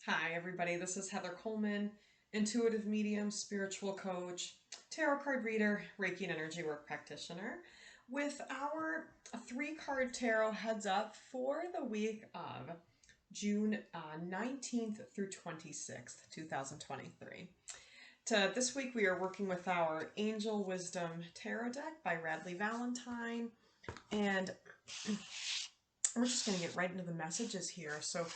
Hi, everybody. This is Heather Coleman, intuitive medium, spiritual coach, tarot card reader, Reiki and energy work practitioner, with our three-card tarot heads up for the week of June 19th through 26th, 2023. This week, we are working with our Angel Wisdom Tarot deck by Radleigh Valentine, and we're just going to get right into the messages here. So,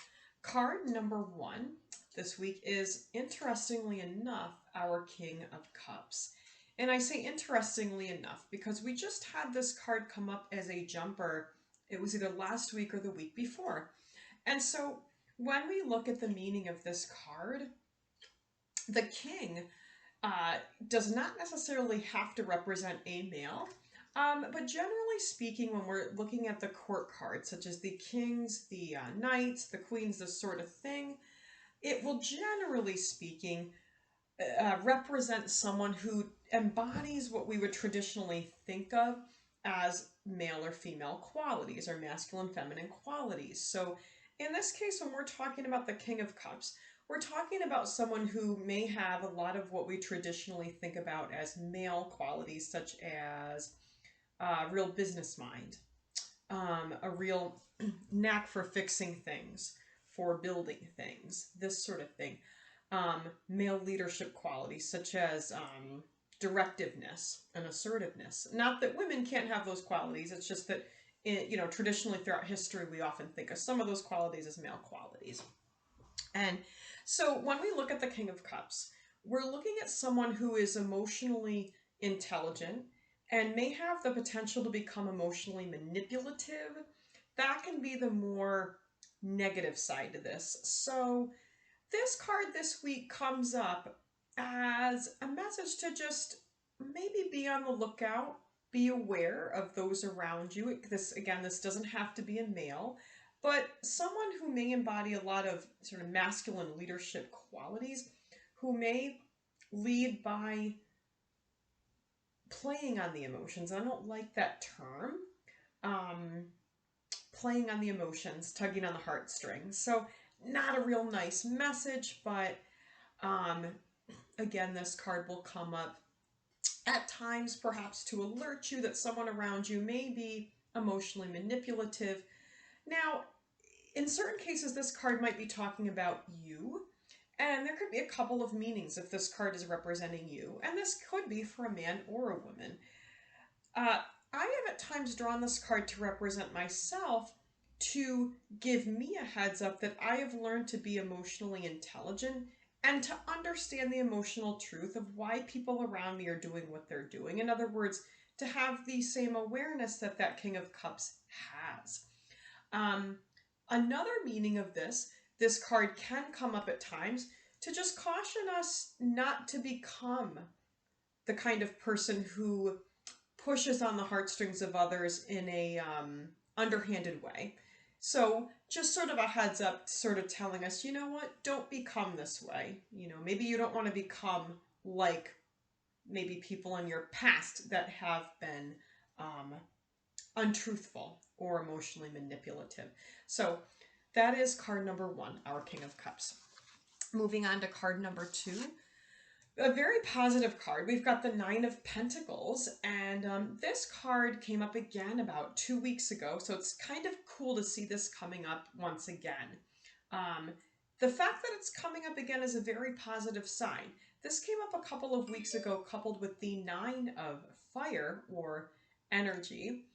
card number one this week is, interestingly enough, our King of Cups. And I say interestingly enough because we just had this card come up as a jumper. It was either last week or the week before. And so when we look at the meaning of this card, the king does not necessarily have to represent a male. But generally speaking, when we're looking at the court cards, such as the kings, the knights, the queens, this sort of thing, it will generally speaking represent someone who embodies what we would traditionally think of as male or female qualities or masculine feminine qualities. So in this case, when we're talking about the King of Cups, we're talking about someone who may have a lot of what we traditionally think about as male qualities, such as real business mind, a real knack for fixing things, for building things, this sort of thing. Male leadership qualities such as directiveness and assertiveness. Not that women can't have those qualities, it's just that traditionally throughout history we often think of some of those qualities as male qualities. And so when we look at the King of Cups, we're looking at someone who is emotionally intelligent and may have the potential to become emotionally manipulative. That can be the more negative side to this. So this card this week comes up as a message to just maybe be on the lookout, be aware of those around you. This doesn't have to be a male, but someone who may embody a lot of sort of masculine leadership qualities, who may lead by playing on the emotions. I don't like that term. Playing on the emotions, tugging on the heartstrings. So not a real nice message, but again, this card will come up at times perhaps to alert you that someone around you may be emotionally manipulative. Now, in certain cases, this card might be talking about you, and there could be a couple of meanings if this card is representing you, and this could be for a man or a woman. I have at times drawn this card to represent myself, to give me a heads up that I have learned to be emotionally intelligent and to understand the emotional truth of why people around me are doing what they're doing. In other words, to have the same awareness that that King of Cups has. Another meaning of this card can come up at times to just caution us not to become the kind of person who pushes on the heartstrings of others in a underhanded way. So just sort of a heads up, sort of telling us, you know what, don't become this way. Maybe you don't want to become like maybe people in your past that have been untruthful or emotionally manipulative. So that is card number one, our King of Cups. Moving on to card number two, a very positive card. We've got the Nine of Pentacles, and this card came up again about 2 weeks ago, so it's kind of cool to see this coming up once again. The fact that it's coming up again is a very positive sign. This came up a couple of weeks ago, coupled with the Nine of Fire, or energy,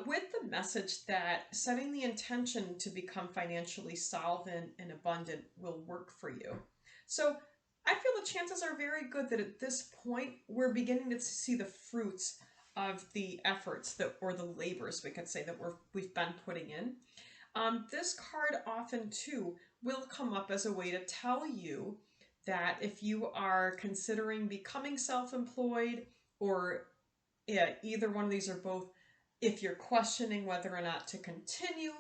with the message that setting the intention to become financially solvent and abundant will work for you. So I feel the chances are very good that at this point we're beginning to see the fruits of the efforts or the labors, we could say, that we've been putting in. This card often too will come up as a way to tell you that if you are considering becoming self-employed, or either one of these or both, if you're questioning whether or not to continue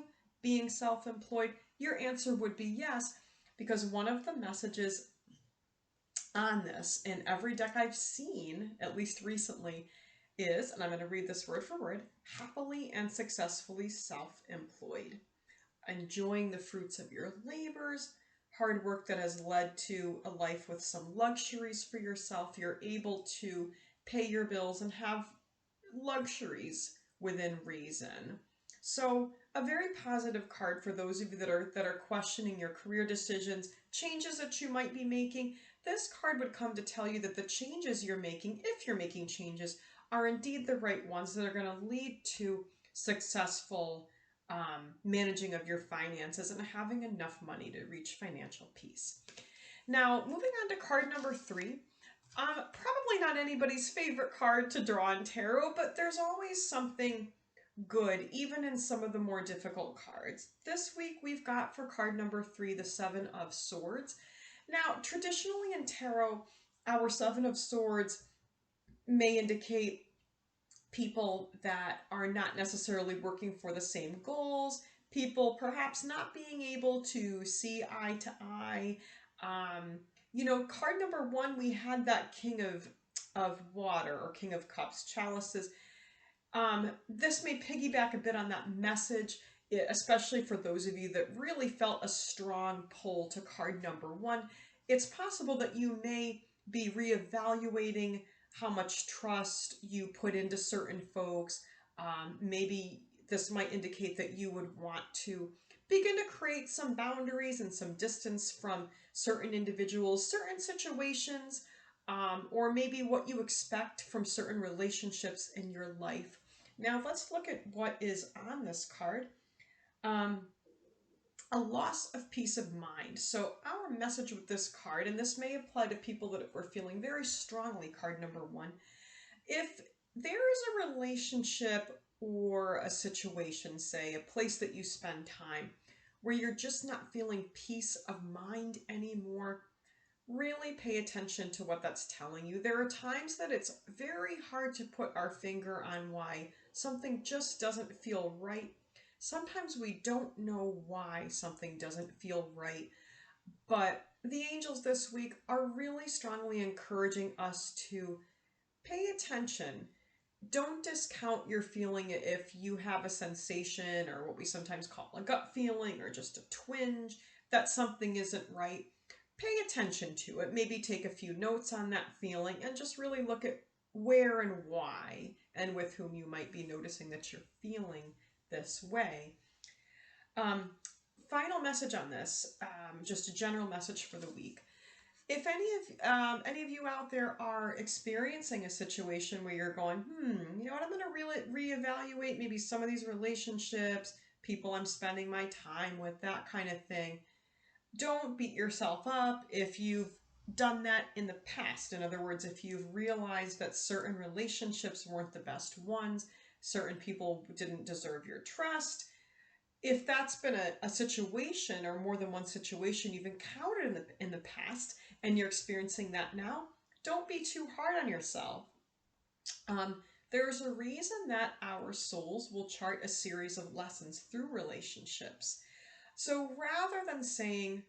being self-employed, your answer would be yes, because one of the messages on this in every deck I've seen, at least recently, is, and I'm going to read this word for word, happily and successfully self-employed. Enjoying the fruits of your labors, hard work that has led to a life with some luxuries for yourself. You're able to pay your bills and have luxuries within reason. So a very positive card for those of you that are questioning your career decisions, changes that you might be making. This card would come to tell you that the changes you're making, if you're making changes, are indeed the right ones that are going to lead to successful managing of your finances and having enough money to reach financial peace. Now, moving on to card number 3. Probably not anybody's favorite card to draw in tarot, but there's always something good, even in some of the more difficult cards. This week we've got for card number 3, the Seven of Swords. Now, traditionally in tarot, our Seven of Swords may indicate people that are not necessarily working for the same goals, people perhaps not being able to see eye to eye. You know, card number 1, we had that King of Water, or King of Cups, chalices. This may piggyback a bit on that message, especially for those of you that really felt a strong pull to card number 1. It's possible that you may be reevaluating how much trust you put into certain folks. Maybe this might indicate that you would want to begin to create some boundaries and some distance from certain individuals, certain situations, or maybe what you expect from certain relationships in your life. Now let's look at what is on this card. A loss of peace of mind. So our message with this card, and this may apply to people that were feeling very strongly, card number 1, if there is a relationship or a situation, say a place that you spend time, where you're just not feeling peace of mind anymore, really pay attention to what that's telling you. There are times that it's very hard to put our finger on why something just doesn't feel right. Sometimes we don't know why something doesn't feel right, but the angels this week are really strongly encouraging us to pay attention. Don't discount your feeling if you have a sensation, or what we sometimes call a gut feeling, or just a twinge that something isn't right. Pay attention to it. Maybe take a few notes on that feeling and just really look at where and why and with whom you might be noticing that you're feeling this way. Final message on this, just a general message for the week. If any of you out there are experiencing a situation where you're going, you know what, I'm going to really reevaluate maybe some of these relationships, people I'm spending my time with, that kind of thing. Don't beat yourself up if you've done that in the past. In other words, if you've realized that certain relationships weren't the best ones, certain people didn't deserve your trust, if that's been a situation, or more than one situation you've encountered in the past, and you're experiencing that now, don't be too hard on yourself. There's a reason that our souls will chart a series of lessons through relationships. So rather than saying,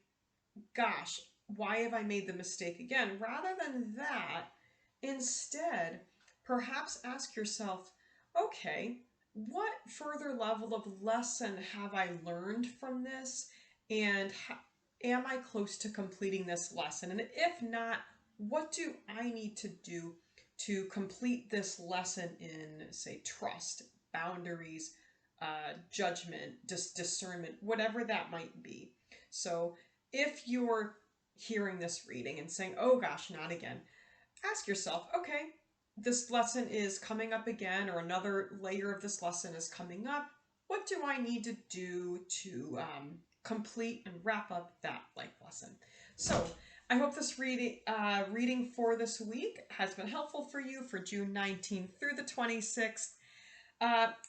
gosh, why have I made the mistake again? Rather than that, instead, perhaps ask yourself, okay, what further level of lesson have I learned from this? And am I close to completing this lesson? And if not, what do I need to do to complete this lesson in, say, trust, boundaries, judgment, discernment, whatever that might be? So if you're hearing this reading and saying, oh gosh, not again, ask yourself, okay, this lesson is coming up again, or another layer of this lesson is coming up. What do I need to do to complete and wrap up that life lesson? So I hope this reading for this week has been helpful for you for June 19th through the 26th.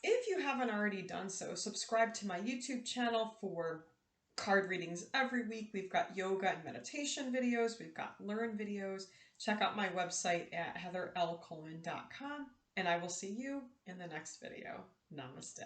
If you haven't already done so, subscribe to my YouTube channel for card readings every week. We've got yoga and meditation videos. We've got learn videos. Check out my website at heatherlcoleman.com, and I will see you in the next video. Namaste.